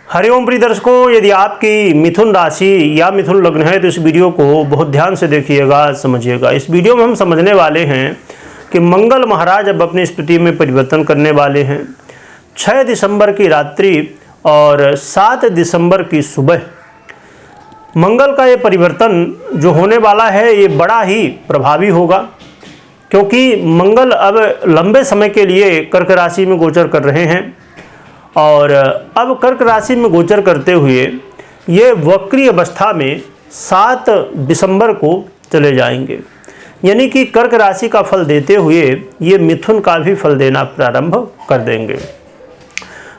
हरिओम प्रिय दर्शकों, यदि आपकी मिथुन राशि या मिथुन लग्न है तो इस वीडियो को बहुत ध्यान से देखिएगा, समझिएगा। इस वीडियो में हम समझने वाले हैं कि मंगल महाराज अब अपनी स्थिति में परिवर्तन करने वाले हैं 6 दिसंबर की रात्रि और 7 दिसंबर की सुबह। मंगल का ये परिवर्तन जो होने वाला है ये बड़ा ही प्रभावी होगा, क्योंकि मंगल अब लंबे समय के लिए कर्क राशि में गोचर कर रहे हैं और अब कर्क राशि में गोचर करते हुए ये वक्री अवस्था में 7 दिसंबर को चले जाएंगे। यानी कि कर्क राशि का फल देते हुए ये मिथुन का भी फल देना प्रारंभ कर देंगे।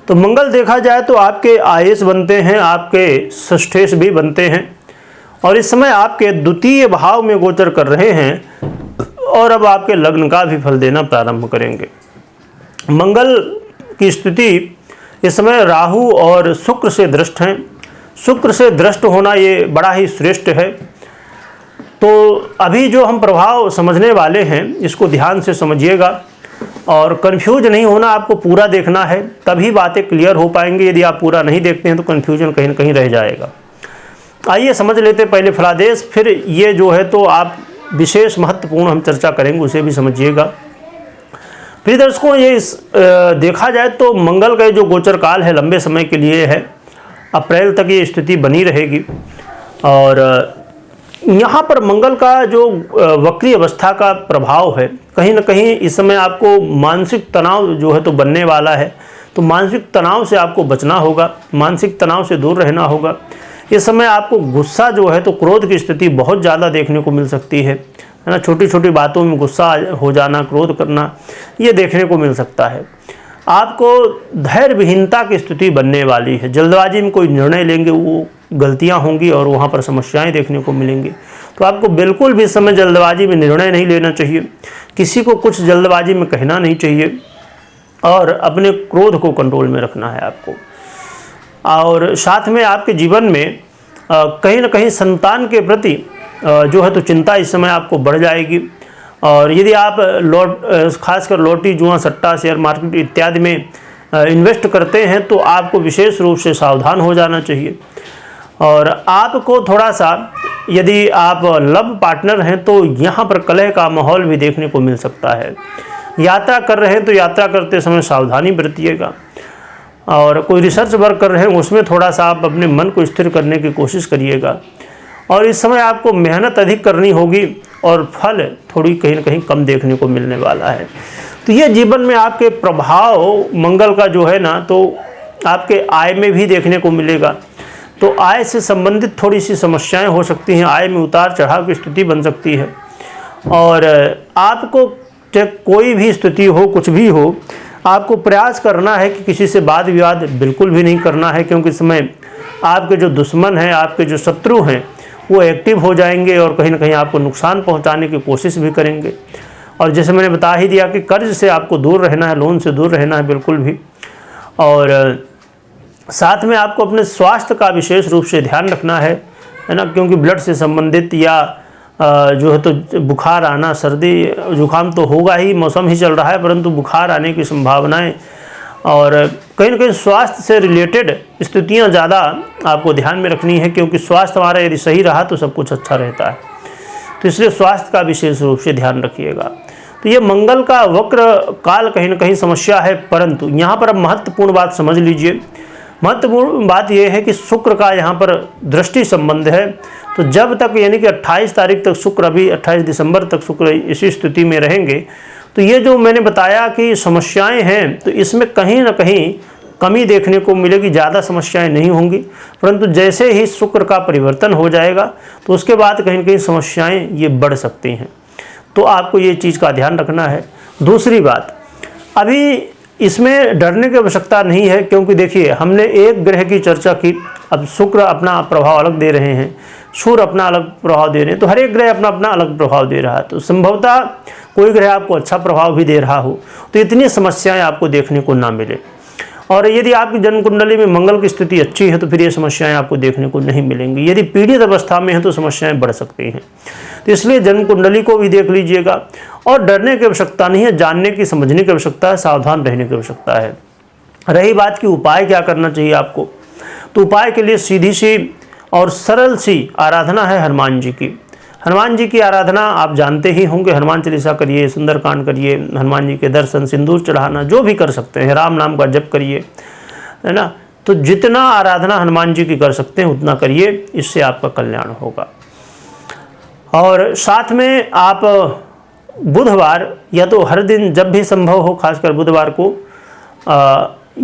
तो मंगल देखा जाए तो आपके आयेश बनते हैं, आपके षष्ठेश भी बनते हैं और इस समय आपके द्वितीय भाव में गोचर कर रहे हैं और अब आपके लग्न का भी फल देना प्रारंभ करेंगे। मंगल की स्थिति इस समय राहु और शुक्र से दृष्ट हैं। शुक्र से दृष्ट होना ये बड़ा ही श्रेष्ठ है। तो अभी जो हम प्रभाव समझने वाले हैं इसको ध्यान से समझिएगा और कंफ्यूज नहीं होना, आपको पूरा देखना है तभी बातें क्लियर हो पाएंगी। यदि आप पूरा नहीं देखते हैं तो कंफ्यूजन कहीं ना कहीं रह जाएगा। आइए समझ लेते पहले फलादेश, फिर ये जो है तो आप विशेष महत्वपूर्ण हम चर्चा करेंगे उसे भी समझिएगा। प्रिय दर्शकों, ये देखा जाए तो मंगल का जो गोचर काल है लंबे समय के लिए है, अप्रैल तक ये स्थिति बनी रहेगी और यहाँ पर मंगल का जो वक्री अवस्था का प्रभाव है कहीं ना कहीं इस समय आपको मानसिक तनाव जो है तो बनने वाला है। तो मानसिक तनाव से आपको बचना होगा, मानसिक तनाव से दूर रहना होगा। इस समय आपको गुस्सा जो है तो क्रोध की स्थिति बहुत ज़्यादा देखने को मिल सकती है ना। छोटी छोटी बातों में गुस्सा हो जाना, क्रोध करना, ये देखने को मिल सकता है। आपको धैर्य विहीनता की स्थिति बनने वाली है। जल्दबाजी में कोई निर्णय लेंगे वो गलतियां होंगी और वहां पर समस्याएं देखने को मिलेंगी। तो आपको बिल्कुल भी इस समय जल्दबाजी में निर्णय नहीं लेना चाहिए, किसी को कुछ जल्दबाजी में कहना नहीं चाहिए और अपने क्रोध को कंट्रोल में रखना है आपको। और साथ में आपके जीवन में कहीं ना कहीं संतान के प्रति जो है तो चिंता इस समय आपको बढ़ जाएगी। और यदि आप खासकर लॉटरी, जुआ, सट्टा, शेयर मार्केट इत्यादि में इन्वेस्ट करते हैं तो आपको विशेष रूप से सावधान हो जाना चाहिए। और आपको थोड़ा सा, यदि आप लव पार्टनर हैं तो यहाँ पर कलह का माहौल भी देखने को मिल सकता है। यात्रा कर रहे हैं तो यात्रा करते समय सावधानी बरतिएगा और कोई रिसर्च वर्क कर रहे हैं उसमें थोड़ा सा आप अपने मन को स्थिर करने की कोशिश करिएगा। और इस समय आपको मेहनत अधिक करनी होगी और फल थोड़ी कहीं ना कहीं कम देखने को मिलने वाला है। तो ये जीवन में आपके प्रभाव मंगल का जो है ना तो आपके आय में भी देखने को मिलेगा। तो आय से संबंधित थोड़ी सी समस्याएं हो सकती हैं, आय में उतार चढ़ाव की स्थिति बन सकती है। और आपको चाहे कोई भी स्थिति हो, कुछ भी हो, आपको प्रयास करना है कि किसी से वाद विवाद बिल्कुल भी नहीं करना है, क्योंकि इस समय आपके जो दुश्मन हैं, आपके जो शत्रु हैं वो एक्टिव हो जाएंगे और कहीं ना कहीं आपको नुकसान पहुंचाने की कोशिश भी करेंगे। और जैसे मैंने बता ही दिया कि कर्ज से आपको दूर रहना है, लोन से दूर रहना है बिल्कुल भी। और साथ में आपको अपने स्वास्थ्य का विशेष रूप से ध्यान रखना है ना, क्योंकि ब्लड से संबंधित या जो है तो बुखार आना, सर्दी जुकाम तो होगा ही, मौसम ही चल रहा है, परंतु बुखार आने की संभावनाएं और कहीं ना कहीं स्वास्थ्य से रिलेटेड स्थितियां ज़्यादा आपको ध्यान में रखनी है, क्योंकि स्वास्थ्य हमारा यदि सही रहा तो सब कुछ अच्छा रहता है। तो इसलिए स्वास्थ्य का विशेष रूप से ध्यान रखिएगा। तो ये मंगल का वक्र काल कहीं ना कहीं समस्या है, परंतु यहाँ पर अब महत्वपूर्ण बात समझ लीजिए। महत्वपूर्ण बात यह है कि शुक्र का यहाँ पर दृष्टि संबंध है। तो जब तक यानी कि 28 तारीख तक शुक्र, अभी 28 दिसंबर तक शुक्र इसी स्थिति में रहेंगे, तो ये जो मैंने बताया कि समस्याएं हैं तो इसमें कहीं ना कहीं कमी देखने को मिलेगी, ज़्यादा समस्याएं नहीं होंगी। परंतु जैसे ही शुक्र का परिवर्तन हो जाएगा तो उसके बाद कहीं ना कहीं समस्याएं ये बढ़ सकती हैं। तो आपको ये चीज़ का ध्यान रखना है। दूसरी बात, अभी इसमें डरने की आवश्यकता नहीं है, क्योंकि देखिए हमने एक ग्रह की चर्चा की, अब शुक्र अपना प्रभाव अलग दे रहे हैं, सूर्य अपना अलग प्रभाव दे रहे हैं, तो हर एक ग्रह अपना अपना अलग प्रभाव दे रहा है। तो संभवतः कोई ग्रह आपको अच्छा प्रभाव भी दे रहा हो तो इतनी समस्याएं आपको देखने को ना मिले। और यदि आपकी जन्म कुंडली में मंगल की स्थिति अच्छी है तो फिर ये समस्याएं आपको देखने को नहीं मिलेंगी। यदि पीड़ित अवस्था में है तो समस्याएं बढ़ सकती हैं। तो इसलिए जन्म कुंडली को भी देख लीजिएगा और डरने की आवश्यकता नहीं है, जानने की, समझने की आवश्यकता है, सावधान रहने की आवश्यकता है। रही बात कि उपाय क्या करना चाहिए आपको, तो उपाय के लिए सीधी सी और सरल सी आराधना है हनुमान जी की। हनुमान जी की आराधना आप जानते ही होंगे, हनुमान चालीसा करिए, सुंदरकांड करिए, हनुमान जी के दर्शन, सिंदूर चढ़ाना, जो भी कर सकते हैं, राम नाम का जप करिए, है ना। तो जितना आराधना हनुमान जी की कर सकते हैं उतना करिए, इससे आपका कल्याण होगा। और साथ में आप बुधवार या तो हर दिन जब भी संभव हो, खासकर बुधवार को,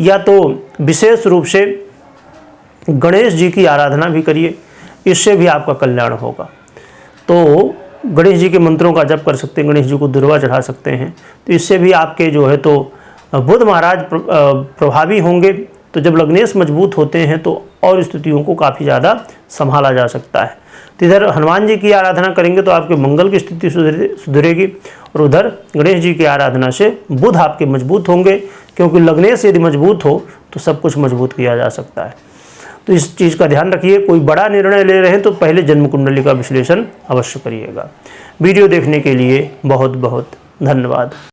या तो विशेष रूप से गणेश जी की आराधना भी करिए, इससे भी आपका कल्याण होगा। तो गणेश जी के मंत्रों का जप कर सकते हैं, गणेश जी को दुर्वा चढ़ा सकते हैं, तो इससे भी आपके जो है तो बुध महाराज प्रभावी होंगे। तो जब लग्नेश मजबूत होते हैं तो और स्थितियों को काफ़ी ज़्यादा संभाला जा सकता है। तो इधर हनुमान जी की आराधना करेंगे तो आपके मंगल की स्थिति सुधरेगी, और उधर गणेश जी की आराधना से बुध आपके मजबूत होंगे, क्योंकि लग्नेश यदि मजबूत हो तो सब कुछ मजबूत किया जा सकता है। तो इस चीज़ का ध्यान रखिए। कोई बड़ा निर्णय ले रहे हैं तो पहले जन्म कुंडली का विश्लेषण अवश्य करिएगा। वीडियो देखने के लिए बहुत बहुत धन्यवाद।